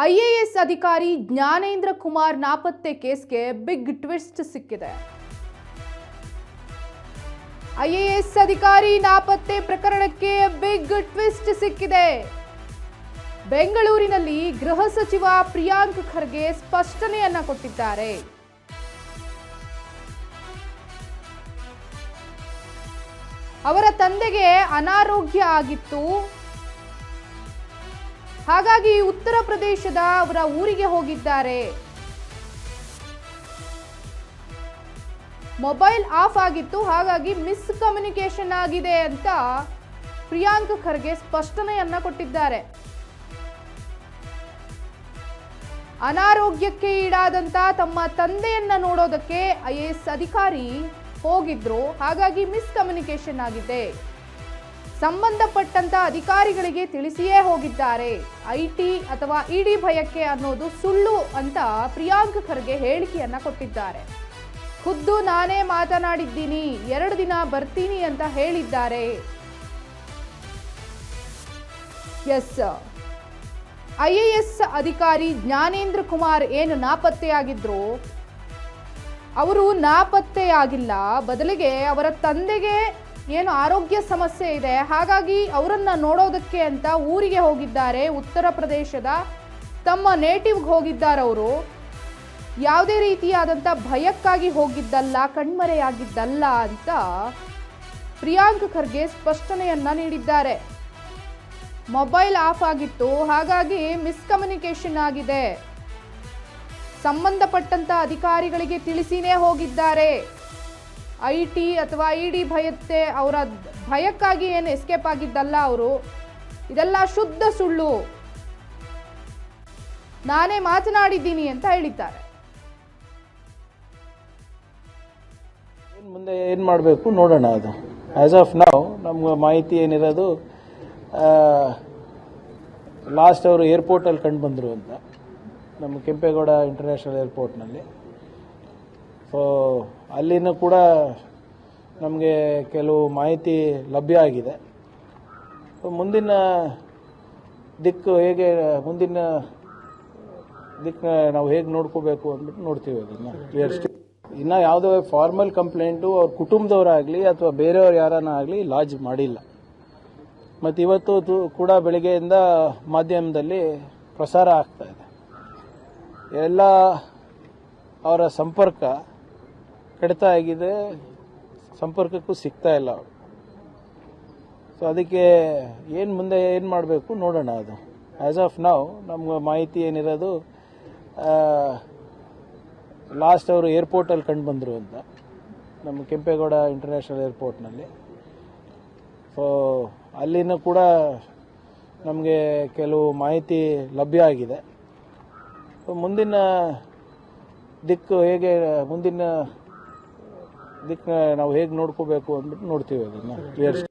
IAS ಅಧಿಕಾರಿ ಜ್ಞಾನೇಂದ್ರ ಕುಮಾರ್ ನಾಪತ್ತೆ ಕೇಸ್ಗೆ big twist ಸಿಕ್ಕಿದೆ. ಐಎಎಸ್ ಅಧಿಕಾರಿ ನಾಪತ್ತೆ ಪ್ರಕರಣಕ್ಕೆ ಬಿಗ್ ಟ್ವಿಸ್ಟ್ ಸಿಕ್ಕಿದೆ. ಬೆಂಗಳೂರಿನಲ್ಲಿ ಗೃಹ ಸಚಿವ ಪ್ರಿಯಾಂಕ್ ಖರ್ಗೆ ಸ್ಪಷ್ಟನೆಯನ್ನ ಕೊಟ್ಟಿದ್ದಾರೆ. ಅವರ ತಂದೆಗೆ ಅನಾರೋಗ್ಯ ಆಗಿತ್ತು. ಹಾಗಾಗಿ ಉತ್ತರ ಪ್ರದೇಶದ ಅವರ ಊರಿಗೆ ಹೋಗಿದ್ದಾರೆ. ಮೊಬೈಲ್ ಆಫ್ ಆಗಿತ್ತು, ಹಾಗಾಗಿ ಮಿಸ್ ಕಮ್ಯುನಿಕೇಶನ್ ಆಗಿದೆ ಅಂತ ಪ್ರಿಯಾಂಕ್ ಖರ್ಗೆ ಸ್ಪಷ್ಟನೆಯನ್ನ ಕೊಟ್ಟಿದ್ದಾರೆ. ಅನಾರೋಗ್ಯಕ್ಕೆ ಈಡಾದಂತ ತಮ್ಮ ತಂದೆಯನ್ನ ನೋಡೋದಕ್ಕೆ ಐಎಎಸ್ ಅಧಿಕಾರಿ ಹೋಗಿದ್ರು, ಹಾಗಾಗಿ ಮಿಸ್ ಕಮ್ಯುನಿಕೇಶನ್ ಆಗಿದೆ. ಸಂಬಂಧಪಟ್ಟಂತ ಅಧಿಕಾರಿಗಳಿಗೆ ತಿಳಿಸಿಯೇ ಹೋಗಿದ್ದಾರೆ. ಐಟಿ ಅಥವಾ ಇಡಿ ಭಯಕ್ಕೆ ಅನ್ನೋದು ಸುಳ್ಳು ಅಂತ ಪ್ರಿಯಾಂಕ್ ಖರ್ಗೆ ಹೇಳಿಕೆಯನ್ನ ಕೊಟ್ಟಿದ್ದಾರೆ. ಖುದ್ದು ನಾನೇ ಮಾತನಾಡಿದ್ದೀನಿ, 2 ದಿನ ಬರ್ತೀನಿ ಅಂತ ಹೇಳಿದ್ದಾರೆ. ಎಸ್, ಐಎಎಸ್ ಅಧಿಕಾರಿ ಜ್ಞಾನೇಂದ್ರ ಕುಮಾರ್ ಏನು ನಾಪತ್ತೆಯಾಗಿದ್ರು, ಅವರು ನಾಪತ್ತೆಯಾಗಿಲ್ಲ. ಬದಲಿಗೆ ಅವರ ತಂದೆಗೆ ಏನು ಆರೋಗ್ಯ ಸಮಸ್ಯೆ ಇದೆ, ಹಾಗಾಗಿ ಅವರನ್ನ ನೋಡೋದಕ್ಕೆ ಅಂತ ಊರಿಗೆ ಹೋಗಿದ್ದಾರೆ. ಉತ್ತರ ಪ್ರದೇಶದ ತಮ್ಮ ನೇಟಿವ್ಗೆ ಹೋಗಿದ್ದಾರೆ. ಅವರು ಯಾವುದೇ ರೀತಿಯಾದಂಥ ಭಯಕ್ಕಾಗಿ ಹೋಗಿದ್ದಲ್ಲ, ಕಣ್ಮರೆಯಾಗಿದ್ದಲ್ಲ ಅಂತ ಪ್ರಿಯಾಂಕ್ ಖರ್ಗೆ ಸ್ಪಷ್ಟನೆಯನ್ನ ನೀಡಿದ್ದಾರೆ. ಮೊಬೈಲ್ ಆಫ್ ಆಗಿತ್ತು, ಹಾಗಾಗಿ ಮಿಸ್ಕಮ್ಯುನಿಕೇಶನ್ ಆಗಿದೆ. ಸಂಬಂಧಪಟ್ಟಂತ ಅಧಿಕಾರಿಗಳಿಗೆ ತಿಳಿಸಿನೇ ಹೋಗಿದ್ದಾರೆ. ಐಟಿ ಅಥವಾ ಇಡಿ ಭಯತ್ತೆ ಅವರ ಭಯಕ್ಕಾಗಿ ಏನು ಎಸ್ಕೇಪ್ ಆಗಿದ್ದಲ್ಲ ಅವರು. ಇದೆಲ್ಲ ಶುದ್ಧ ಸುಳ್ಳು, ನಾನೇ ಮಾತನಾಡಿದ್ದೀನಿ ಅಂತ ಹೇಳಿದ್ದಾರೆ. ಮುಂದೆ ಏನು ಮಾಡಬೇಕು ನೋಡೋಣ. ಅದು ಆಸ್ ಆಫ್ ನಾವು ನಮ್ಗೆ ಮಾಹಿತಿ ಏನಿರೋದು, ಲಾಸ್ಟ್ ಅವರು ಏರ್ಪೋರ್ಟಲ್ಲಿ ಕಂಡು ಬಂದರು ಅಂತ, ನಮ್ಮ ಕೆಂಪೇಗೌಡ ಇಂಟರ್ನ್ಯಾಷನಲ್ ಏರ್ಪೋರ್ಟ್ನಲ್ಲಿ. ಸೊ ಅಲ್ಲಿನೂ ಕೂಡ ನಮಗೆ ಕೆಲವು ಮಾಹಿತಿ ಲಭ್ಯ ಆಗಿದೆ. ಮುಂದಿನ ದಿಕ್ಕು ಹೇಗೆ, ಮುಂದಿನ ದಿಕ್ಕನ್ನ ನಾವು ಹೇಗೆ ನೋಡ್ಕೋಬೇಕು ಅಂದ್ಬಿಟ್ಟು ನೋಡ್ತೀವಿ. ಅದನ್ನು ಇನ್ನು ಯಾವುದೇ ಫಾರ್ಮಲ್ ಕಂಪ್ಲೇಂಟು ಅವ್ರ ಕುಟುಂಬದವರಾಗಲಿ ಅಥವಾ ಬೇರೆಯವ್ರು ಯಾರನ್ನ ಆಗಲಿ ಲಾಡ್ಜ್ ಮಾಡಿಲ್ಲ. ಮತ್ತು ಇವತ್ತು ಕೂಡ ಬೆಳಗ್ಗೆಯಿಂದ ಮಾಧ್ಯಮದಲ್ಲಿ ಪ್ರಸಾರ ಆಗ್ತಾ ಇದೆ. ಎಲ್ಲ ಅವರ ಸಂಪರ್ಕ ಕಡಿತ ಆಗಿದೆ, ಸಂಪರ್ಕಕ್ಕೂ ಸಿಗ್ತಾ ಇಲ್ಲ ಅವರು. ಸೊ ಅದಕ್ಕೆ ಮುಂದೆ ಏನು ಮಾಡಬೇಕು ನೋಡೋಣ. ಅದು ಆಸ್ ಆಫ್ ನಾವು ನಮ್ಗೆ ಮಾಹಿತಿ ಏನಿರೋದು, ಲಾಸ್ಟ್ ಅವರು ಏರ್ಪೋರ್ಟಲ್ಲಿ ಕಂಡು ಬಂದರು ಅಂತ, ನಮ್ಮ ಕೆಂಪೇಗೌಡ ಇಂಟರ್ನ್ಯಾಷನಲ್ ಏರ್ಪೋರ್ಟ್ನಲ್ಲಿ. ಸೊ ಅಲ್ಲಿನೂ ಕೂಡ ನಮಗೆ ಕೆಲವು ಮಾಹಿತಿ ಲಭ್ಯ ಆಗಿದೆ. ಮುಂದಿನ ದಿಕ್ಕು ಹೇಗೆ, ಮುಂದಿನ ದಿಕ್ಕನ್ನ ನಾವು ಹೇಗೆ ನೋಡ್ಕೋಬೇಕು ಅಂದ್ಬಿಟ್ಟು ನೋಡ್ತೀವಿ. ಅದನ್ನು